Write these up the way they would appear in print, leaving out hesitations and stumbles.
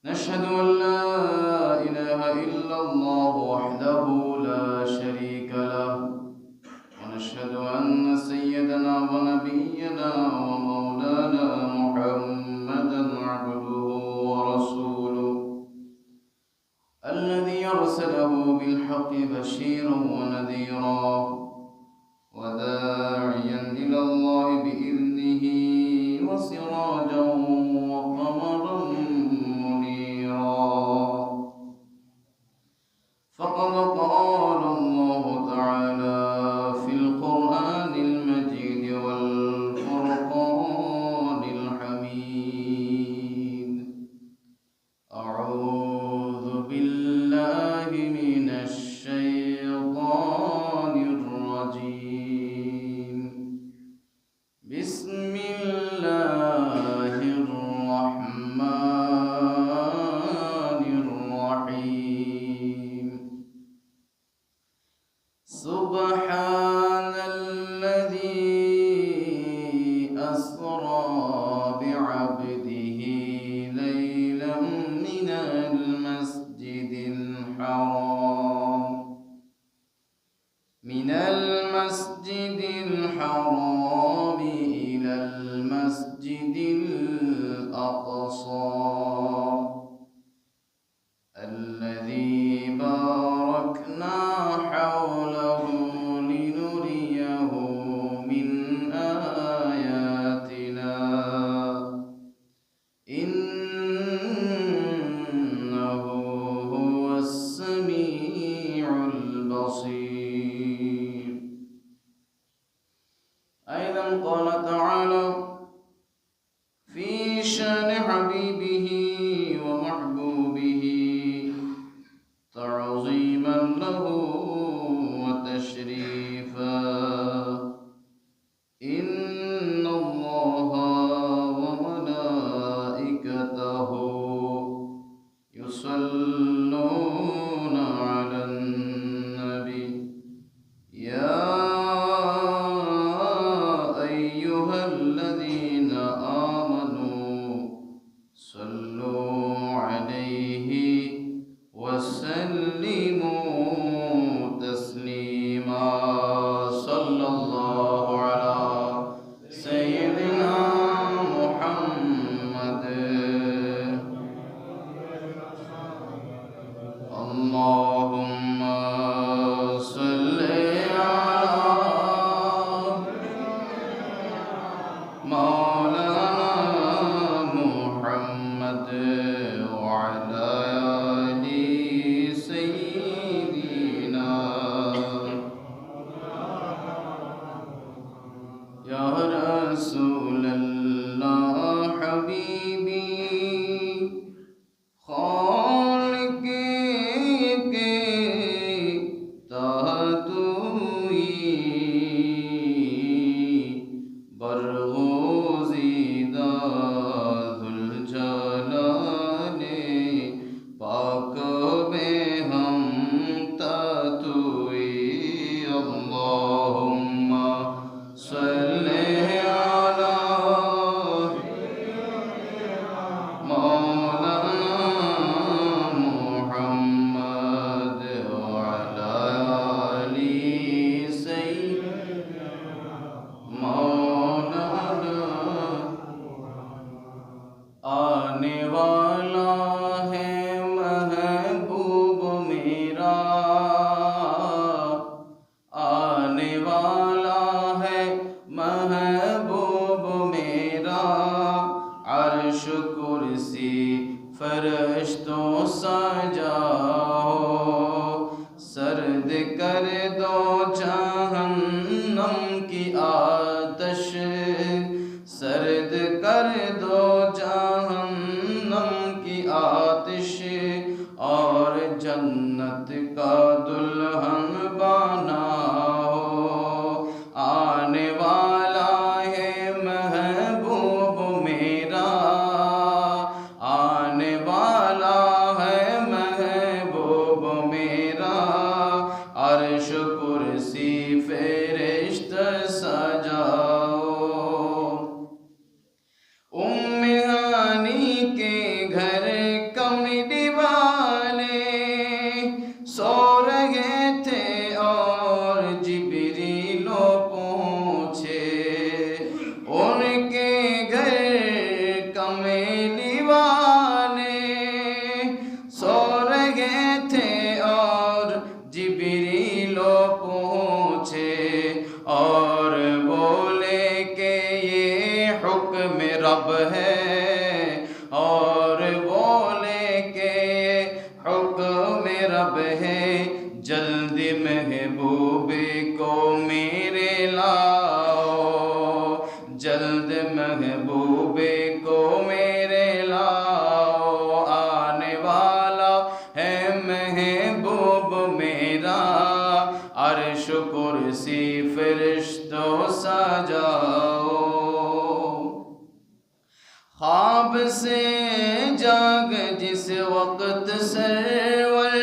نشهد أن لا إله إلا الله وحده لا شريك له ونشهد أن سيدنا ونبينا ومولانا محمدا عبده ورسوله الذي أرسله بالحق بشيرا ونذيرا وداعيا إلى الله بإذنه وسراجا وقمرا منيرا فقد قال الله تعالى في القرآن المجيد والفرقان الحميد أعوذ بالله من الشيطان الرجيم بسم الله الرحمن الرحيم سبحان الذي أسرى بعبده ليلا من المسجد الحرام إلى المسجد الأقصى الذي باركنا حوله لنريه من آياتنا إنه هو السميع البصير. أيضا قال تعالى في شان حبيبه ومحبوبه تعظيما له وتشريفا إن الله وملائكته يصلون على النبي يا أيها الذين آمنوا صلوا عليه وسلموا تسليما. صلى الله على سيدنا محمد. اللهم صل على مولانا محمد وعلى آل سيدنا يا رسول الله حبيبي خالق के तातुई बरगोज़ीदा ज़ुल्जलाले पाक में हम तातुई अल्लाहुम्मा सल्ले अला मौलाना मुहम्मद वअला आलि सय्यिदना मौलाना। आने वाला है महबूब मेरा, आने वाला है महबूब मेरा, अर्श कुर्सी फरिश्तों सजाओ, सर्द कर दो जहन्नम की आतश, सर्द कर दो जहन्नम की आतिश, और जन्नत का दुल्हन बनाओ। आने वाला है महबूब मेरा, आने वाला है महबूब मेरा, अर्श कुर्सी फरिश्त सजाओ। उम्मे हानी के घर कम कुर्सी फरिश्तों सजाओ। ख्वाब से जाग जिस वक्त सरवर,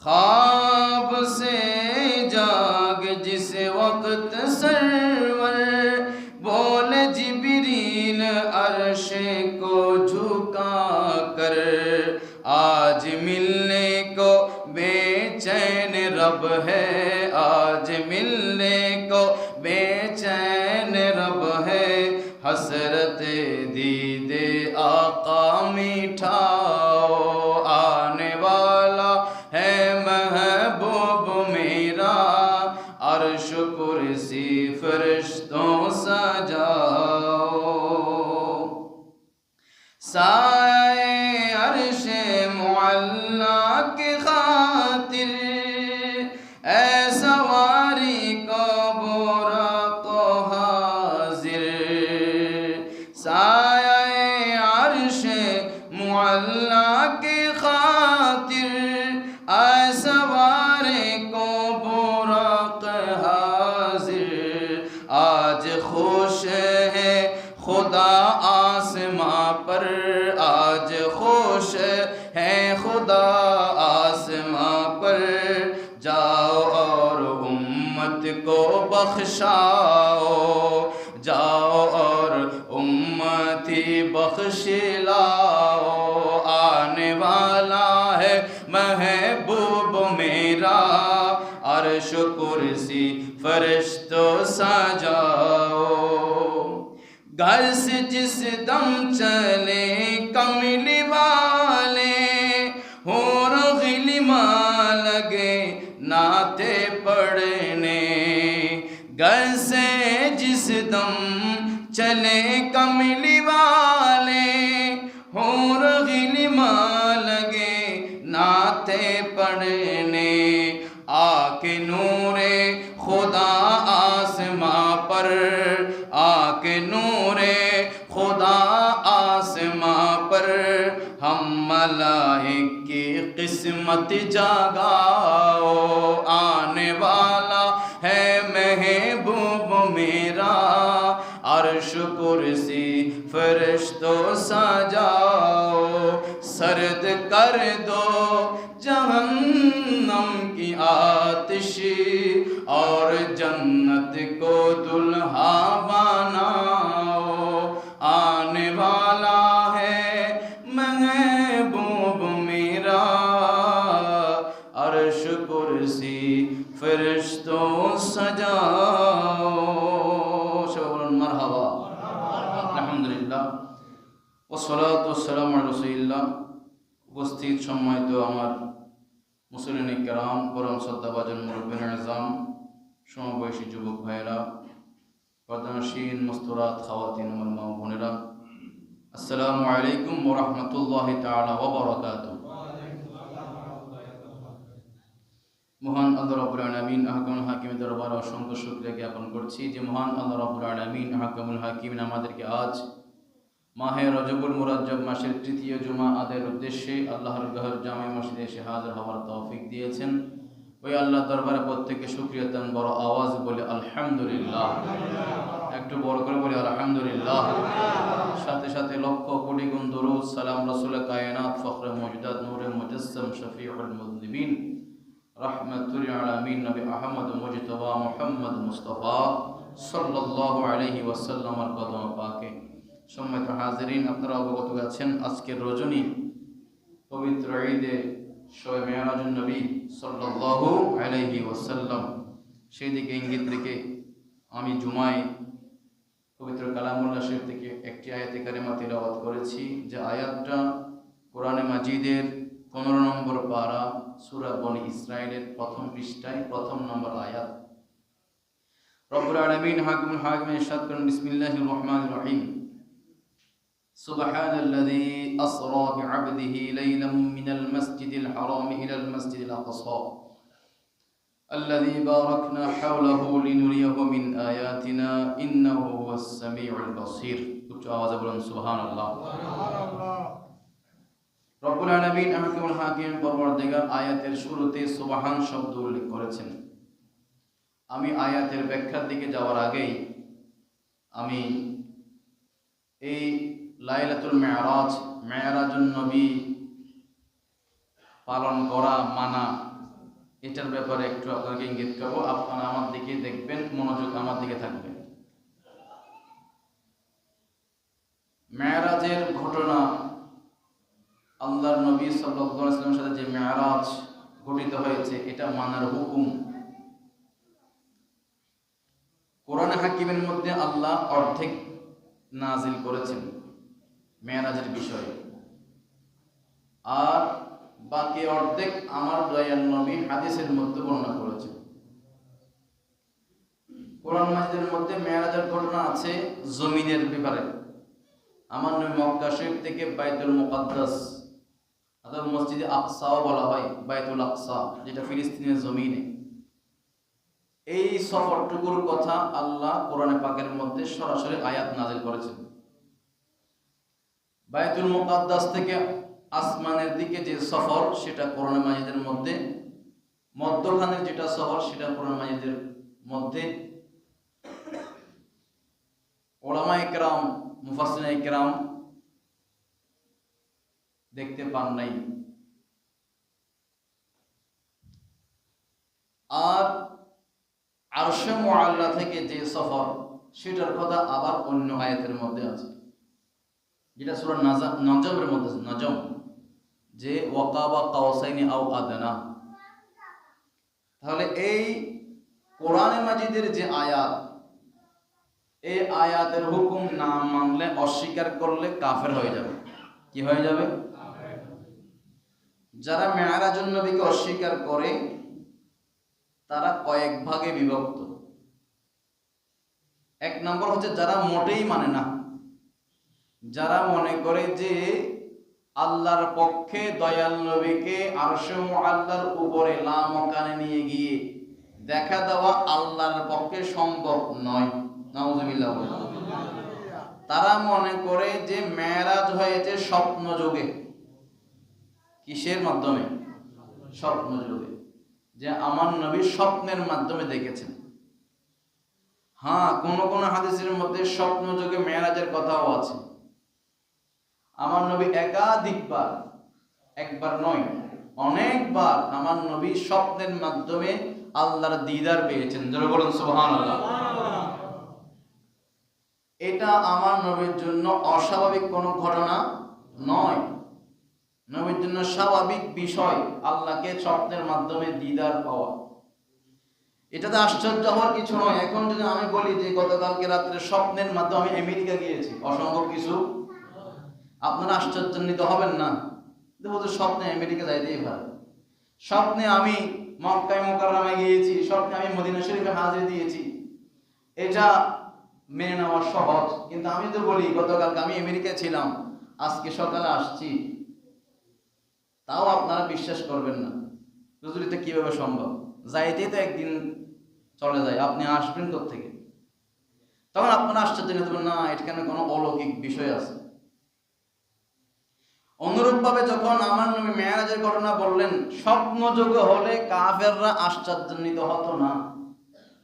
ख्वाब से जाग जिस वक्त सरवर, बोले जिब्रील अर्श को झुका कर, आज मिलने को बेचैन रब है, आज मिलने को बेचैन रब है, हसरत दीदे आका मिठाओ, आने वाला है महबूब मेरा, अर्श कुर्सी फरिश्तों सजाओ। साए अर्श मुअल्ला के खातिर, ऐ सवारी को बोरा को हाजिर, साए अर्श मुअल्ला के खातिर, ऐ सवारी को बोरा को हाजिर, आज खुश है खुदा आसमां पर, आज खुश है खुदा आसमां पर, जाओ और उम्मत को बख्शाओ, जाओ और उम्मती बख्श लाओ, आने वाला है महबूब मेरा, अर्श कुर्सी फरिश्तों सजाओ। घर से जिस दम चले कमली वाले, होर गिलिमा लगे नाते पढ़ने, घर से जिस दम चले कमली वाले, होर गिलिमा लगे नाते पढ़ने, आके नूरे खुदा आसमां पर, आके नूरे खुदा आसमां पर, हम मलाइक की किस्मत जगाओ, आने वाला है महबूब मेरा, अर्श कुर्सी फरिश्तों सजाओ, सर्द कर दो जहन्नम की आतिशी, और जन्नत को दुल्हा बनाओ, आने वाला है महबूब मेरा, अर्श कुर्सी फरिश्तों सजाओ। मरहबा, अल्हम्दुलिल्लाह, वस्सलातु वस्सलामु अला रसूलिल्लाह। उपस्थित সম্মানিত আমার মুসলিম কেরাম, পরম শ্রদ্ধাভাজন মুরব্বিন আযম, সমবয়সী যুবক ভাইয়েরা, পর্দানশীন মুস্তুরাত খাওয়াতিন আমার মা বোনেরা, আসসালামু আলাইকুম ওয়া রাহমাতুল্লাহি তাআলা ওয়া বারাকাতুহু। মহান আল্লাহ রাব্বুল আলামিন আহকামুল হাকিমের দরবারে অসংখ্য শুকরিয়া জ্ঞাপন করছি যে মহান আল্লাহ রাব্বুল আলামিন আহকামুল হাকিম আমাদেরকে আজ মাহে রজবুল মুরাজ্জব মাসের তৃতীয় জুমা আদায়ের উদ্দেশ্যে আল্লাহর ঘর জামে মসজিদে এসে হাজির হওয়ার তৌফিক দিয়েছেন। ওই আল্লাহর দরবারে প্রত্যেককে শুকরিয়া দেন, বড় আওয়াজ বলে আলহামদুলিল্লাহ, একটু বড় করে বলি আলহামদুলিল্লাহ। সাথে সাথে লক্ষ কোটি গুণ দরুদ সালাম রাসূল কায়নাত ফখরে মওজুদাত নূরে মুজাসসাম শফিউল মুযনিবিন রাহমাতুল আলামিন নবী আহমদ মুজতবা মুহাম্মদ মুস্তাফা সাল্লাল্লাহু আলাইহি ওয়াসাল্লামের কদম পাকে। সম্মানিত হাজিরিন, আপনারা অবগত আছেন আজকের রজনী পবিত্র ঈদে শবে মেরাজুন নবী সাল্লাল্লাহু আলাইহি ওয়াসাল্লাম, সেই দিকে ইঙ্গিত রেখে আমি জুমায় পবিত্র কালামুল্লাহ শরীফ থেকে একটি আয়াতে কারিমা তিলাওয়াত করেছি, যে আয়াতটা কোরআনে মাজিদের 15 নম্বর পারা সূরা বনি ইসরাইলের প্রথম পৃষ্ঠায় 1 নম্বর আয়াত। রব্বুল আলামিন হাকিমুল হাকিম ইরশাদ করেন, বিসমিল্লাহির রহমানির রহিম, সুবহানাল্লাযী আসরা বি'আবদিহি লাইলাম মিনাল মাসজিদিল হারাম ইলাল মাসজিদিল আকসা الذي باركنا حوله لنريه من آياتنا إنه هو السميع البصير। উচ্চ আওয়াজে বলুন সুবহানাল্লাহ। রব্বুল আলামিন আহকামুল হাকিম পরবর্তীকার আয়াতের শুরুতে সুবহান শব্দ উল্লেখ করেছেন। আমি আয়াতের ব্যাখ্যার দিকে যাওয়ার আগেই আমি এই লাইলাতুল মেরাজ, মেরাজুন নবী পালন করা, মানা, এটার ব্যাপারে একটু আপনাকে ইঙ্গিত করবো। আপনারা আমার দিকে দেখবেন, মনোযোগ আমার দিকে থাকবে। মেরাজের ঘটনা, আল্লাহর নবী সাল্লাল্লাহু আলাইহি ওয়াসাল্লামের সাথে যে মেরাজ ঘটিত হয়েছে, এটা মানার হুকুম। কোরআনে হাকিমের মধ্যে আল্লাহ অর্ধেক নাজিল করেছেন মেরাজের বিষয়ে, আর বাকি অর্ধেক আমার দয়াল নবী হাদিসের মধ্যে বর্ণনা করেছেন। কোরআন মাজিদের মধ্যে মেরাজের ঘটনা আছে জমিনের ব্যাপারে। আমার নবী মক্কা শরীফ থেকে বাইতুল মুকাদ্দাস অথবা মসজিদে আকসাও বলা হয়, বাইতুল আকসা, যেটা ফিলিস্তিনের জমিনে, এই সফরটুকুর কথা আল্লাহ কোরআনে পাকের মধ্যে সরাসরি আয়াত নাজিল করেছেন। বাইতুল মুকাদ্দাস থেকে আসমানের দিকে যে সফর, সেটা কোরআন মাজিদের মধ্যে, মধ্যখানের যেটা সফর সেটা কোরআন মাজিদের মধ্যে উলামায়ে কেরাম, মুফাসসিরিনে কেরাম দেখতে পান নাই। আর আরশে মুআল্লা থেকে যে সফর, সেটার কথা আবার অন্য আয়াতের মধ্যে আছে, যেটা সূরা নজমের মধ্যে আছে, নজম, যে ওয়াকাবা কাওসাইনি আও আদনা। তাহলে এই কোরআনে মাজিদের যে আয়াত, এই আয়াতের হুকুম না মানলে, অস্বীকার করলে কাফের হয়ে যাবে। কি হয়ে যাবে? যারা মেরাজুন নবীকে অস্বীকার করে তারা কয়েক ভাগে বিভক্ত। এক নম্বর হচ্ছে যারা মোটেই মানে না, যারা মনে করে যে আল্লাহর পক্ষে দয়াল নবীকে আরশে মুআল্লার উপরে লা মাকানে নিয়ে গিয়ে দেখা দেওয়া আল্লাহর পক্ষে সম্ভব নয়। নাউযুবিল্লাহ। তারা মনে করে যে মেরাজ হয়েছে স্বপ্ন যুগে। কিসের মাধ্যমে? স্বপ্ন যুগে, যে আমার নবী স্বপ্নের মাধ্যমে দেখেছেন। হ্যাঁ, কোন কোন হাদিসের মধ্যে স্বপ্ন যুগে মেরাজের কথাও আছে। আমার নবী একাধিকবার, একবার নয় অনেকবার আমার নবী স্বপ্নের মাধ্যমে আল্লাহর দিদার পেয়েছেন। যারা বলেন সুবহানাল্লাহ। এটা আমার নবীর জন্য অস্বাভাবিক কোনো ঘটনা নয়, নবীর জন্য স্বাভাবিক বিষয় আল্লাহকে স্বপ্নের মাধ্যমে দিদার পাওয়া। এটাতে আশ্চর্য হওয়ার কিছু নয়। এখন যদি আমি বলি যে গতকালকে রাত্রে স্বপ্নের মাধ্যমে আমি আমেরিকা গিয়েছি, অসম্ভব কিছু? আপনারা আশ্চর্যান্বিত হবেন না? দেখো, স্বপ্নে আমেরিকা যাইতেই পারে, স্বপ্নে আমি মক্কায় মুকাররমায় গিয়েছি, স্বপ্নে আমি মদিনা শরীফে হাজির দিয়েছি, এটা মেনে নেওয়া সহজ। কিন্তু আমি তো বলি গতকালকে আমি আমেরিকায় ছিলাম, আজকে সকালে আসছি, তাও আপনারা বিশ্বাস করবেন না। হুজুর, এটা কিভাবে সম্ভব? যাইতেই তো একদিন চলে যায়, আপনি আসবেন কোত্থেকে? তখন আপনারা আশ্চর্যান্বিত হবেন, না এখানে কোনো অলৌকিক বিষয় আছে। অনুরূপভাবে যখন আমার নবী মেরাজের ঘটনা বললেন, স্বপ্নযোগে হলে কাফেররা আশ্চর্যান্বিত হতো না।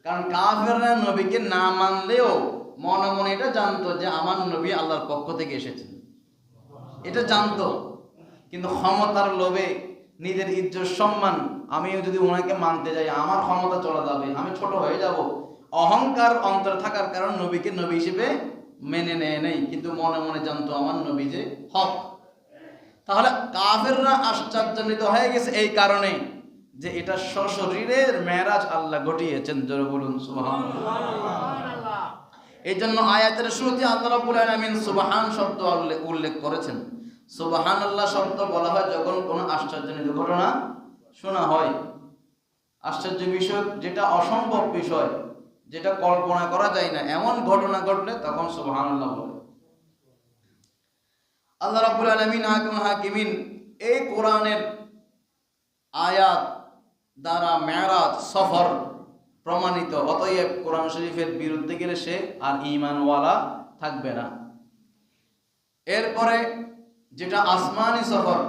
কারণ কাফেররা নবীকে না মানলেও মনে মনে এটা জানতো যে আমার নবী আল্লাহর পক্ষ থেকে এসেছেন, এটা জানতো। কিন্তু ক্ষমতার লোভে, নিজের ইজ্জত সম্মান, আমি যদি ওনাকে মানতে যাই আমার ক্ষমতা চলে যাবে, আমি ছোট হয়ে যাব, অহংকার অন্তরে থাকার কারণ নবীকে নবী হিসেবে মেনে নেয় নেই। কিন্তু মনে মনে জানতো আমার নবী যে হক। তাহলে কাফেররা আশ্চর্যান্বিত হয়ে গেছে এই কারণে যে এটা সশরীরের মেরাজ আল্লাহ ঘটিয়েছেন। জোরে বলুন সুবহানাল্লাহ। এই জন্য আয়াতের শুরুতে আল্লাহ রাব্বুল আলামিন সুবহান শব্দ উল্লেখ করেছেন। সুবহানাল্লাহ শব্দ বলা হয় যখন কোনো আশ্চর্যজনক ঘটনা শোনা হয়, আশ্চর্য বিষয়, যেটা অসম্ভব বিষয়, যেটা কল্পনা করা যায় না, এমন ঘটনা ঘটলে তখন সুবহানাল্লাহ বলে। আল্লাহ রাব্বুল আলামিন হাকিমুল হাকিমিন এই কোরআনের আয়াত দ্বারা মেরাজ সফর প্রমাণিত। অতএব কোরআন শরীফের বিরুদ্ধে গেলে সে আর ঈমানওয়ালা থাকবে না। এরপরে যেটা আসমানি সফর,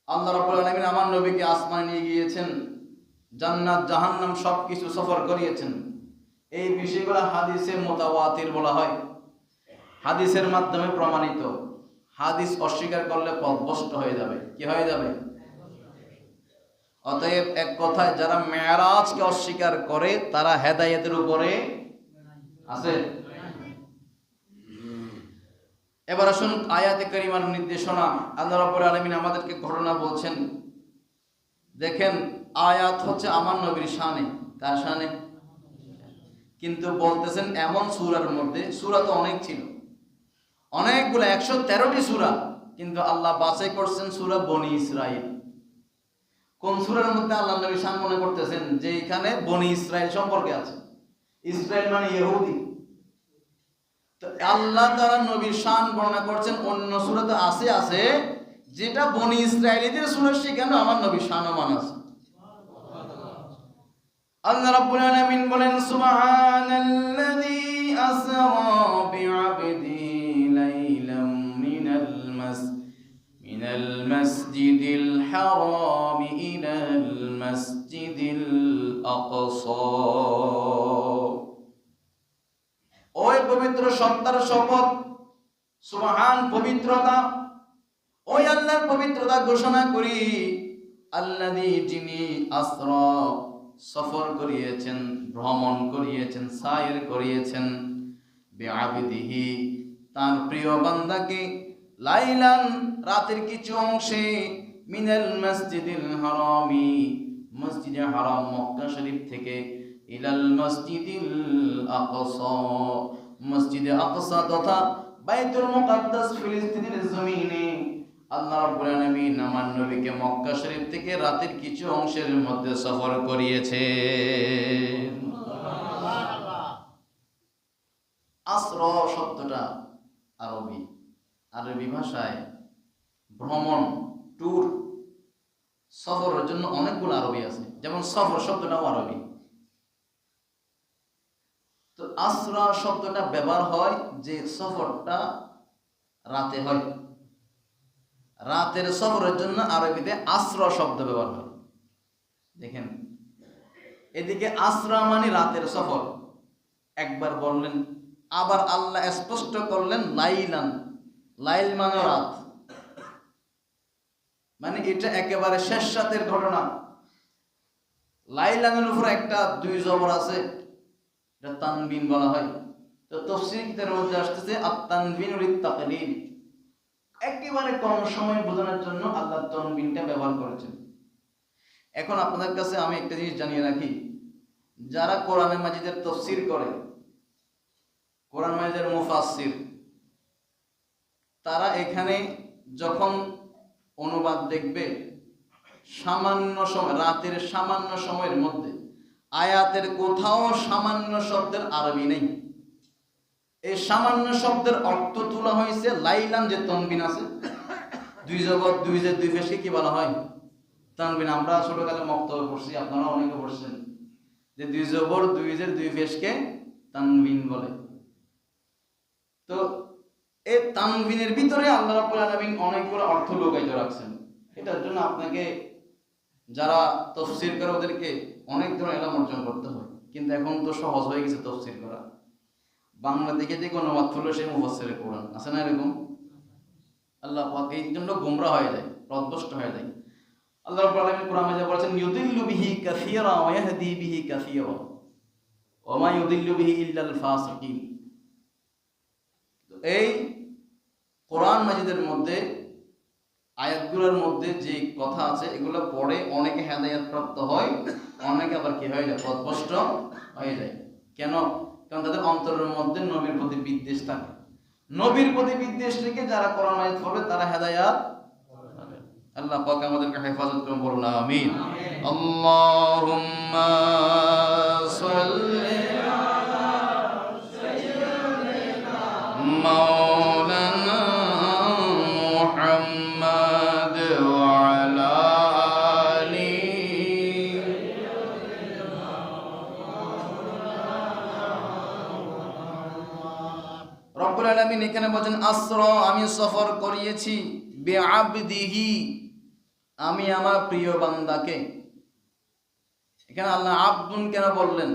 আল্লাহ রাব্বুল আলামিন আমার নবীকে আসমানে নিয়ে গিয়েছেন, জান্নাত জাহান্নাম সবকিছু সফর করিয়েছেন। এই বিষয়গুলো হাদিসে মুতাওয়াতির বলা হয়, হাদিসের মাধ্যমে প্রমাণিত। হাদিস অস্বীকার করলে পথভ্রষ্ট হয়ে যাবে। কি হয়ে যাবে? অতএব এক কথায় যারা মেরাজকে অস্বীকার করে তারা হেদায়েতের উপরে আছে। এবার আসুন আয়াতে কারিমার নির্দেশনা। আল্লাহ রাব্বুল আলামিন আমাদেরকে ঘটনা বলছেন। দেখেন, আয়াত হচ্ছে আমার নবীর শানে। কার শানে? কিন্তু বলতেছেন এমন সূরার মধ্যে, সূরা তো অনেক ছিল, অনেকগুলো 113টি সূরা, কিন্তু আল্লাহ বাছাই করছেন সূরা বনি ইসরাইল। কোন সূরার মধ্যে আল্লাহ নবী শান মনে করতেছেন যে এখানে বনি ইসরাইল সম্পর্কে আছে। ইসরাইল মানে ইহুদি। তো আল্লাহ তাআলা নবীর শান বর্ণনা করছেন অন্য সূরাতে আছে যেটা বনি ইসরাইলীদের সূরা, সেখানে আমার নবীর শানও মান আছে। আল্লাহ রাব্বুল আলামিন বলেন, সুবহানাল্লাযী আসরা বিআবদিহি লাইলাম মিনাল মাসজিদিল হারাম ইলাল মাসজিদিল আকসা। ওই পবিত্র সত্তার শপথ, সুবহান পবিত্রতা, ওই আল্লাহর পবিত্রতা ঘোষণা করি, আল্লাযী যিনি আসরা সফর করিয়েছেন, ভ্রমণ করিয়েছেন, সাইর করিয়েছেন, বিআবদিহি তার প্রিয় বান্দাকে, লাইলান রাতের কিছু অংশে, মিনাল মসজিদিল হারামি মসজিদে হারাম মক্কা শরীফ থেকে, ইলাল মসজিদিল আকসা মসজিদে আকসা তথা বাইতুল মুকাদ্দাস ফিলিস্তিনের জমিনে আল্লাহ রাব্বুল আলামিন আমার নবীকে মক্কা শরীফ থেকে রাতের কিছু অংশের মধ্যে সফর করিয়েছে। আসরা শব্দটা আরবি ভাষায় ভ্রমণ, ট্যুর, সফরের জন্য অনেকগুলো আরবি আছে, যেমন সফর শব্দটাও আরবি। তো আসরা শব্দটা ব্যবহার হয় যে সফরটা রাতে হয়, রাতের সফরের জন্য আরবিতে আসরা শব্দ ব্যবহার হয়। দেখেন, এদিকে আসরা মানে রাতের সফর একবার বললেন, আবার আল্লাহ স্পষ্ট করলেন লাইলান, লাইল মানে রাত, মানে এটা একেবারে শেষ রাতের ঘটনা। লাইলানের উপর একটা দুই জবর আছে, এটা তানবিন বলা হয়। তো তাফসীর কিতাবের মধ্যে আসতেছে আত-তানবিন লিত-তাকলিল, একেবারে কম সময় বোঝানোর জন্য আল্লাহ তানবিনটা ব্যবহার করেছেন। এখন আপনাদের কাছে আমি একটা জিনিস জানিয়ে রাখি, যারা কোরআনে মাজিদের তাফসীর করে, কোরআন মাজিদের মুফাসসির, তারা এখানে যখন অনুবাদ দেখবে, সামান্য সময়, রাতের সামান্য সময়ের মধ্যে আয়াতের কোথাও সামান্য শব্দের আরবি নেই। এই সামান্য শব্দের অর্থ তোলা হয়েছে লাইলান, যে তানবিন আছে, দুই জবর দুই জের দুই পেশকে কি বলা হয়? তানবিন। আমরা ছোটকালে মক্তবে পড়ছি, আপনারা অনেকে পড়ছেন যে দুই জবর দুই জের দুই পেশকে তানবিন বলে। তো এই তানবিনের ভিতরে আল্লাহ রাব্বুল আলামিন অনেকগুলো অর্থ লুকায়িত রাখছেন। এটার জন্য আপনাকে যারা তাফসীর করে ওদেরকে অনেক ধরনের ইলম অর্জন করতে হয়, কিন্তু এখন তো সহজ হয়ে গেছে তাফসীর করা। বাংলা দেখে অনুবাদ করলে সেই মুফাসসিরে কোরআন আছে না, এরকম আল্লাহ পাক এই জন্য গোমরা হয়ে যায়, পথভ্রষ্ট হয়ে যায়। আল্লাহ রাব্বুল আলামিন কোরআনে যা বলেছেন, ইউদিল্লু বিহি কাসীরা ওয়া ইয়াহদি বিহি কাসীরা ওয়া মা ইউদিল্লু বিহি ইল্লাল ফাসিকিন। এই কোরআন মাজিদের মধ্যে আয়াতগুলোর মধ্যে যে কথা আছে, এগুলো পড়ে অনেকে হেদায়েত প্রাপ্ত হয়, অনেকে আবার কি হয়ে যায়, পথভ্রষ্ট হয়ে যায়। কেন? কারণ তাদের অন্তরের মধ্যে নবীর প্রতি বিদ্বেষ থাকে। নবীর প্রতি বিদ্বেষ থেকে যারা কোরআন মাজিদ পড়বে তারা হেদায়েত পাবে। আল্লাহ পাক আমাদেরকে হেফাজত করুন, বলুন আমিন। আল্লাহুম্মা সাল্লি আলা সাইয়্যিদিনা মাওলানা মুহাম্মাদ ওয়া আলা আলি রব্বুল আলামিন এখানে বলেন আসরা, আমি সফর করিয়েছি, বিআবদিহি আমি আমার প্রিয় বান্দাকে। এখানে আল্লাহ আব্দুন কেন বললেন?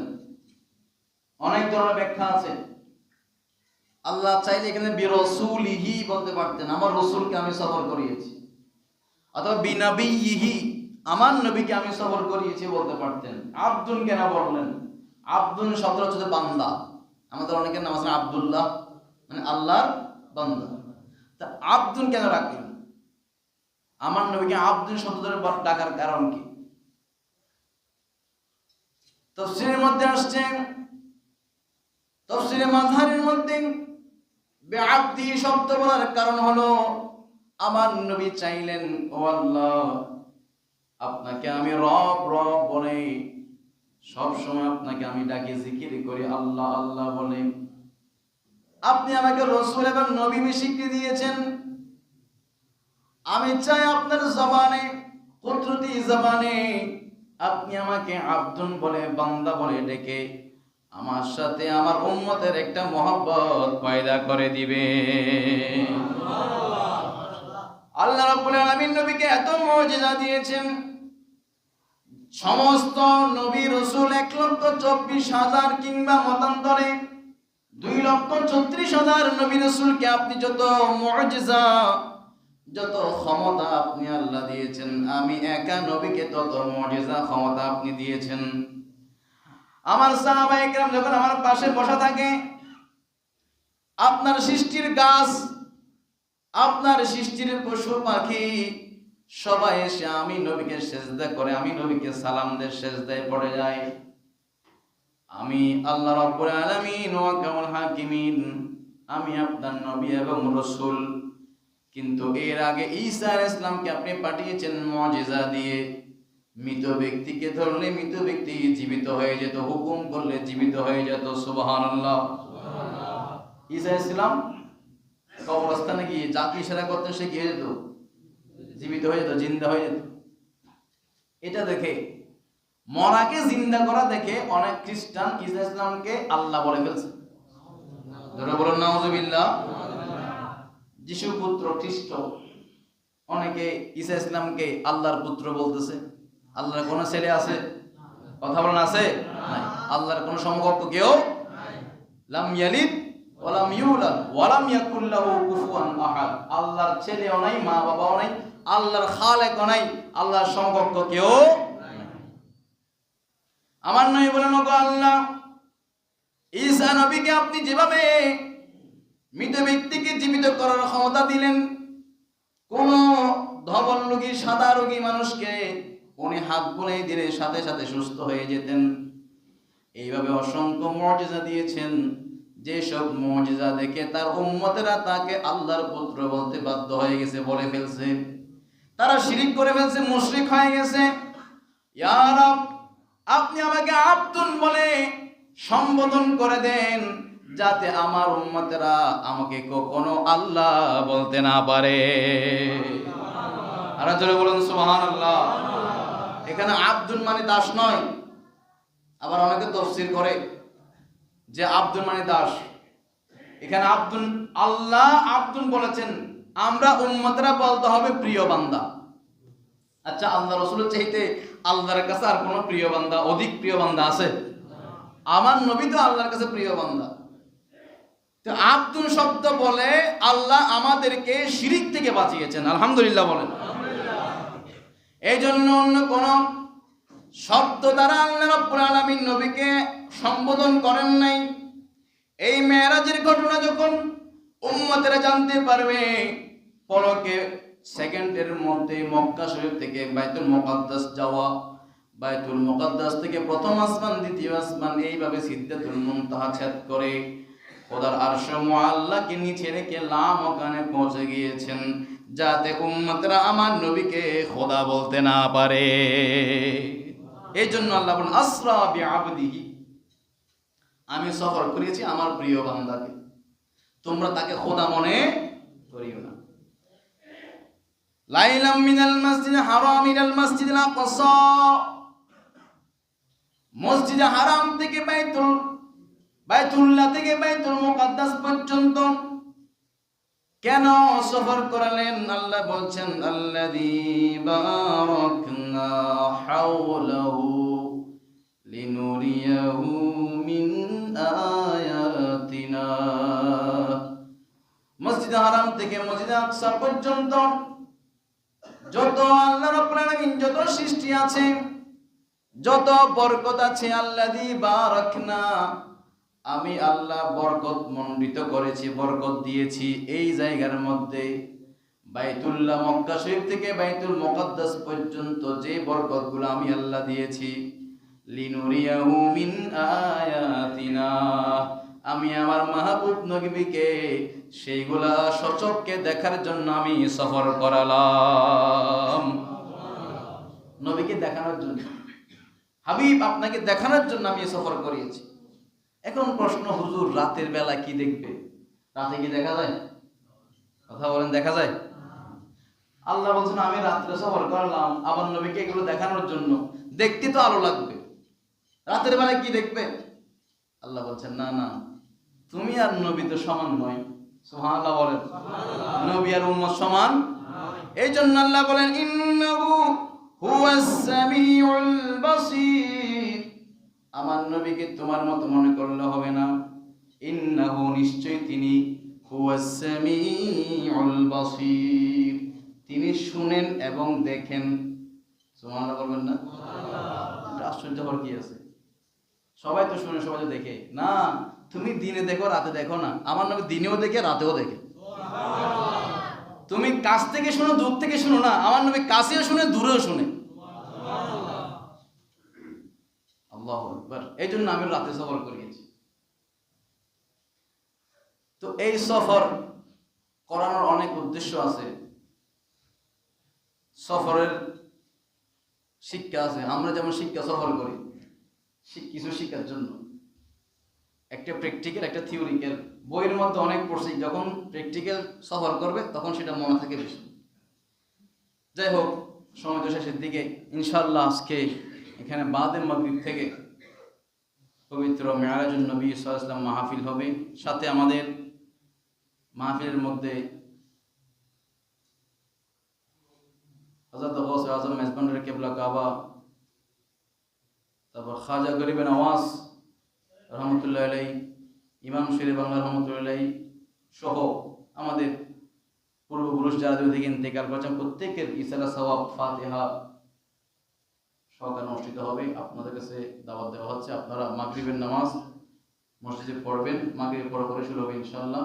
অনেক ধরনের ব্যাখ্যা আছে। আল্লাহ চাইলে এখানে বিরসুলিহি বলতে পারতেন, আমার রসুলকে আমি সফর করিয়েছি, অথবা বিনবিহি, আমার নবীকে আমি সফর করিয়েছি বলতে পারতেন। আব্দুন কেন বললেন? আব্দুন শব্দ হচ্ছে বান্দা। আমাদের অনেকের নাম আছে আব্দুল্লাহ, মানে আল্লাহর বান্দা। তা আব্দুন কেন রাখলেন? আমার নবীকে আব্দুন শব্দ ধরে ডাকার কারণ কি? তাফসীরের মধ্যে আসছে, তাফসীরে মাযহারের মধ্যে বিআব্দি শব্দ বলার কারণ হলো আমার নবী চাইলেন, ও আল্লাহ, আপনাকে আমি রব রব বলে সব সময় আপনাকে আমি ডাকি, জিকির করি, আল্লাহ আল্লাহ বলে। আপনি আমাকে রাসূল এবং নবী স্বীকৃতি দিয়েছেন। আমি চাই আপনার জবানে, কুদরতি জবানে আপনি আমাকে আব্দুন বলে, বান্দা বলে ডেকে আমার সাথে আমার উম্মতের একটা মহব্বত পয়দা করে দিবে। আল্লাহ রাব্বুল আলামিন নবীকে এত মুজিজা দিয়েছেন, সমস্ত নবী রাসূল 1,24,000 কিংবা মতান্তরে 2,36,000 নবী রাসূলকে আপনি যত মুজিজা, যত ক্ষমতা আপনি আল্লাহ দিয়েছেন, আমি একা নবীকে তত মুজিজা ক্ষমতা আপনি দিয়েছেন। আমার সাহাবায়ে কেরাম যখন আমার পাশে বসা থাকে, আপনার সৃষ্টির গাছ, আপনার সৃষ্টির পশু পাখি সবাই এসে আমি নবীকে সেজদা করে, আমি নবীকে সালাম দিয়ে সেজদায় পড়ে যায়। আমি আল্লাহ রাব্বুল আলামিন ওয়া কামুল হাকিমিন, আমি আপনার নবী এবং রাসূল। কিন্তু এর আগে ঈসা আলাইহিস সালামকে আপনি পাঠিয়েছেন মুজিজা দিয়ে। মৃত ব্যক্তিকে ধরলে মৃত ব্যক্তি জীবিত হয়ে যেত, হুকুম করলে জীবিত হয়ে যেত। সুবহানাল্লাহ, সুবহানাল্লাহ। ঈসা আলাইহিস সালাম কবরস্থানে গিয়ে যাকে ইশারা করতেন সে কি হয়ে যেত? জীবিত হয়ে যেত, জিন্দা হয়ে যেত। এটা দেখে, মরাকে জিন্দা করা দেখে অনেক খ্রিস্টান ঈসা আলাইহিস সালামকে আল্লাহ বলে ফেলছে। ধরে বলুন নাউযুবিল্লাহ। যিশু পুত্র খ্রিস্ট, অনেকে ঈসা আলাইহিস সালামকে আল্লাহর পুত্র বলতেছে। আল্লাহর কোন ছেলে আছে? কথা বলেন, আছে? নাই। আল্লাহর কোন সমকক্ষ কেউ নাই। লাম ইয়ালিদ ওয়া লাম ইউলাদ ওয়া লাম ইয়াকুল লাহু কুফুয়ান আহাদ। আল্লাহর ছেলেও নাই, মা বাবাও নাই, আল্লাহর খালেকও নাই, আল্লাহর সমকক্ষ কেউ নাই। আমার নবী বলেন, ওগো আল্লাহ, ঈসা নবীকে আপনি যেভাবে মৃত ব্যক্তিকে জীবিত করার ক্ষমতা দিলেন, কোন ধবল রোগী, সাদা রোগী মানুষকে উনি হাত বুলিয়ে দিলে সাথে সাথে সুস্থ হয়ে যেতেন। এইভাবে অসংখ্য মুজিজা দিয়েছেন, যেসব মুজিজা দেখে তার উম্মতেরা তাকে আল্লাহর পুত্র বলতে বাধ্য হয়ে গেছে, বলে ফেলছে। তারা শিরিক করে ফেলছে, মুশরিক হয়ে গেছে। ইয়া রাব, আপনি আমাকে আব্দুন বলে সম্বোধন করে দেন, যাতে আমার উম্মতেরা আমাকে কখনো আল্লাহ বলতে না পারে। আর জোরে বলুন সুবহানাল্লাহ। এখানে আব্দুন মানে দাস নয়। আবার অনেকে তাফসীর করে যে আব্দুন মানে দাস। এখানে আব্দুন, আল্লাহ আব্দুন বলেছেন, আমরা উম্মতরা বলতে হবে প্রিয় বান্দা। আচ্ছা, আল্লাহ রাসূলের চাইতে আল্লাহর কাছে আর কোন প্রিয় বান্দা, অধিক প্রিয় বান্দা আছে? আমার নবী তো আল্লাহর কাছে প্রিয় বান্দা। তো আব্দুন শব্দ বলে আল্লাহ আমাদেরকে শিরিক থেকে বাঁচিয়েছেন। আলহামদুলিল্লাহ বলেন। এই জন্য অন্য কোন শব্দ দ্বারা আল্লাহ রাব্বুল আলামিন নবীকে সম্বোধন করেন নাই। এই মেরাজের ঘটনা যখন উম্মতেরা জানতে পারবে, পরকে সেকেন্ডের মধ্যে মক্কা শরীফ থেকে বাইতুল মুকাদ্দাস যাওয়া, বাইতুল মুকাদ্দাস থেকে প্রথম আসমান, দ্বিতীয় আসমান, এইভাবে সিদরাতুল মুনতাহা ছেদ করে খোদার আরশ মুআল্লাকে নিচে রেখে লামকানে পৌঁছে গিয়েছেন, যাতে উম্মতরা আমার নবীকে খোদা বলতে না পারে। এই জন্য আল্লাহ বলেন, আসরা বিআবদিহি, আমি সফর করেছি আমার প্রিয় বান্দাকে, তোমরা তাকে খোদা মনে করিও না। লাইলাম মিনাল মাসজিদিল হারাম ইলাল মাসজিদিল আকসা, মসজিদে হারাম থেকে বাইতুল্লাহ থেকে বাইতুল মুকাদ্দাস পর্যন্ত কেন সফর করালেন? আল্লাহ বলছেন, আল্লাযী বারাকনা হাওলাহু লিনুরিয়াহু মিন আয়াতিনা। মসজিদে হারাম থেকে মসজিদে আকসা পর্যন্ত যত আল্লাহ রাব্বুল আলামিন যত সৃষ্টি আছে, যত বরকত আছে, আল্লাযী বারাকনা, আমি আল্লাহ বরকত মণ্ডিত করেছি, বরকত দিয়েছি এই জায়গার মধ্যে। বাইতুল্লাহ মক্কা শরীফ থেকে বাইতুল মুকাদ্দাস পর্যন্ত যে বরকতগুলো আমি আল্লাহ দিয়েছি, লিনুরিয়াহু মিন আয়াতিনা, আমি আমার মাহবুব নবীকে সেইগুলা সচক্ষে দেখার জন্য আমি সফর করালাম। নবীকে দেখানোর জন্য, হাবিব আপনাকে দেখানোর জন্য আমি সফর করিয়েছি। এখন প্রশ্ন, হুজুর রাতের বেলা কি দেখবে? রাতে কি দেখা যায়? কথা বলেন, দেখা যায়? আল্লাহ বলছেন আমি রাত্রে সফর করলাম আমার নবীকে এগুলো দেখানোর জন্য, দেখতে তো আলো লাগবে, রাতের বেলা কি দেখবে? আল্লাহ বলছেন না না, তুমি আর নবী তো সমান নয়। সুবহানাল্লাহ বলেন। নবী আর উম্মত সমান। এই জন্য আল্লাহ বলেন ইন্নাহু হুয়াস সামিউল বাসীর, আমার নবীকে তোমার মতো মনে করলে হবে না। ইন্নাহু, নিশ্চয় তিনি, হুয়াস সামিউল বাসীর, তিনি শুনেন এবং দেখেন। সুবহানাল্লাহ বলবেন না? এটা আশ্চর্য হওয়ার কি আছে? সবাই তো শুনে, সবাই তো দেখে না। তুমি দিনে দেখো রাতে দেখো না, আমার নবী দিনেও দেখে রাতেও দেখে। তুমি কাছ থেকে শুনো দূর থেকে শুনো না, আমার নবী কাছেও শুনে দূরেও শুনে। আল্লাহু আকবার। এই জন্য আমি রাতে সফর করিয়েছি। তো এই সফর করানোর অনেক উদ্দেশ্য আছে, সফরের শিক্ষা আছে। আমরা যেমন শিক্ষা সফর করি কিছু শিক্ষার জন্য, একটা প্র্যাকটিক্যাল একটা থিওরিক্যাল। বইয়ের মধ্যে অনেক পড়ছি, যখন প্র্যাকটিক্যাল সফর করবে তখন সেটা মনে থাকে বেশি। যাই হোক, সময় তো শেষের দিকে। ইনশাআল্লাহ আজকে এখানে বাদে মাগরিব থেকে পবিত্র মেরাজুন নবী সাল্লাল্লাহু আলাইহি ওয়াসাল্লাম মাহফিল হবে। সাথে আমাদের মাহফিলের মধ্যে হযরত গাউসে আযম মেজবানের কিবলা কাবা, তারপর খাজা গরিবে নওয়াজ রহমতুল্লাহ আলাইহি, ইমাম শেরে বাংলা রহমতুল্লাহ আলাইহি সহ আমাদের পূর্বপুরুষ যারা দুই থেকে ইন্তেকাল করেছেন প্রত্যেকের ইসারা সওয়াব ফাতিহা সহকারে অনুষ্ঠিত হবে। আপনাদের কাছে দাওয়াত দেওয়া হচ্ছে, আপনারা মাগরিবের নামাজ মসজিদে পড়বেন, মাগরিব পড়া পরে শুরু হবে ইনশাআল্লাহ।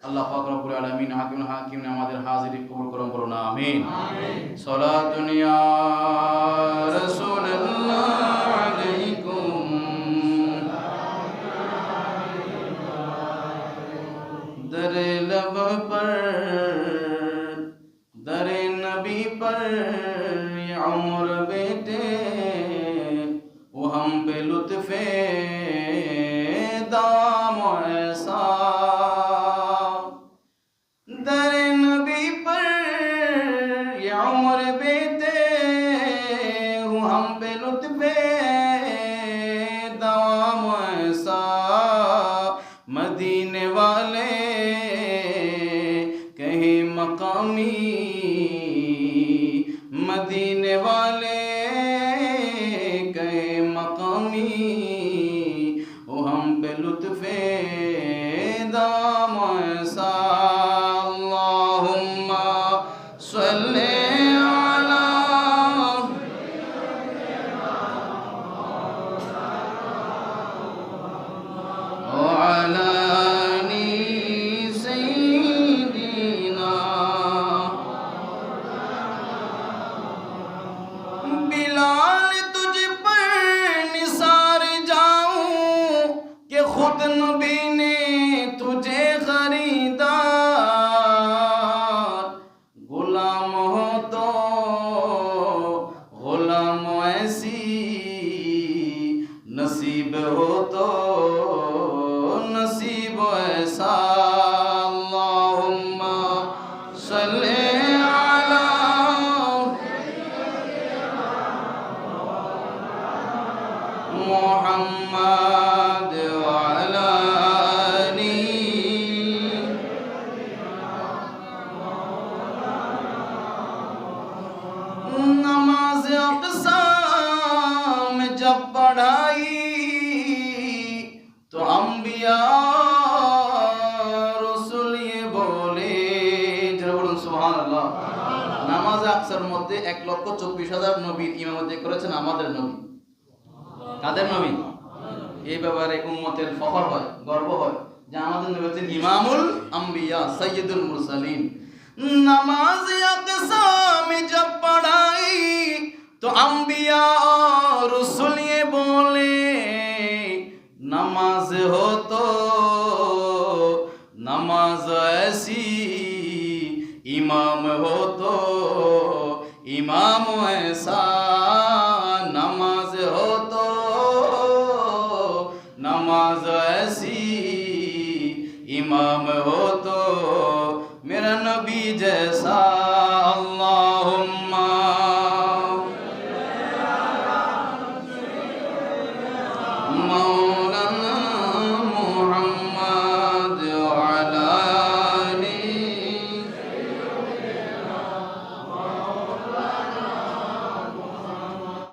আল্লাহ পাক রব্বুল আলামিন হাকিমুল হাকিম আমাদের হাজিরি কবুল করুন, বলুন আমিন। সালাতুন ইয়া রাসূলুল্লাহ আলাইকুম, दरे लब पर दरे नबी पर ये उम्र बेटे, वो हम पे लुत्फ़े दाम ऐसा, दरे नबी पर ये उम्र बेटे, वो हम पे लुत्फ़े दाम ऐसा, मदीने वाले मकामी, मदीने वाले कहे मकामी, वो हम पे लुत्फ़े दाम ऐसा, अल्लाहुम्मा सल्ले अला वअला खुद नबी ने तुझे खरीदार, गुलाम हो तो गुलाम ऐसी, नसीब हो तो नसीब ऐसा, अल्लाहुम्मा सल्ले अला मुहम्मद जब पढ़ाई तो अम्बिया रसूल ये बोले, जरा बोलুন সুবহানাল্লাহ। নামাজ আকসার মধ্যে 1,24,000 নবীর ইমামতি করেছেন আমাদের নবী। কাদের নবী? এই ব্যাপারে উম্মতের ফখর হয়, গর্ব হয় যে আমাদের নবী হচ্ছেন ইমামুল আম্বিয়া, সাইয়্যিদুল মুরসালিন। नमाज अक़सा में जब पढ़ाई तो अम्बिया और रसूल ये बोले, नमाज हो तो नमाज ऐसी, इमाम हो तो इमाम ऐसा।